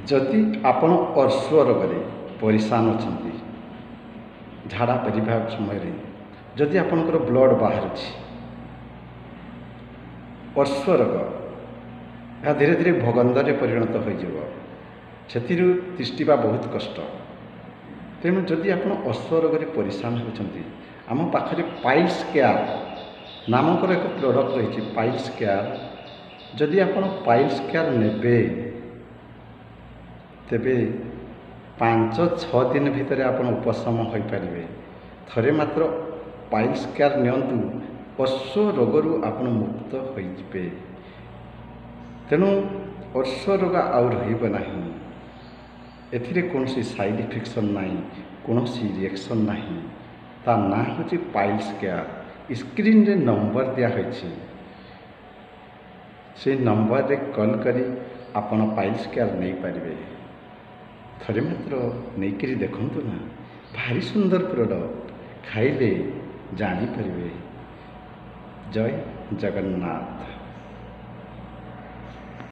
जदि आपण अर्श्व रोग परिशान अच्छा झाड़ा पड़ा समय जदि आपंकर ब्लड बाहर अर्श्व रोग यह धीरे धीरे भगंदर परिणत हो तिष्ठा बहुत कष्ट। तेणु जदि आप अर्श्व रोग परिशान होती आम पाखे पाइल्स केयर नामक एक प्रोडक्ट रही पाइल्स केयर जदि आप पाइल्स केयर नेबे तेबे 5-6 दिन भितर आप उपशम हो पारे। थरे मात्र पाइल्स केयर नियंतु अर्श्व रोगरू आप मुक्त होइबे। तेणु अर्श्व रोग आउ रहिबो नाही। एथिरे कोनसी साइड इफेक्शन नाही, कोनसी रिएक्शन नाही। ता ना होची पाइल्स केयर। स्क्रीन रे नंबर दिया होइछि से नंबर रे कॉल करी आपण पाइल्स केयर नहीं पारिबे। थरे मात्र नहीं देखंतु ना, भारी सुंदर प्रोडक्ट खाइले जानी पारिबे। जय जगन्नाथ।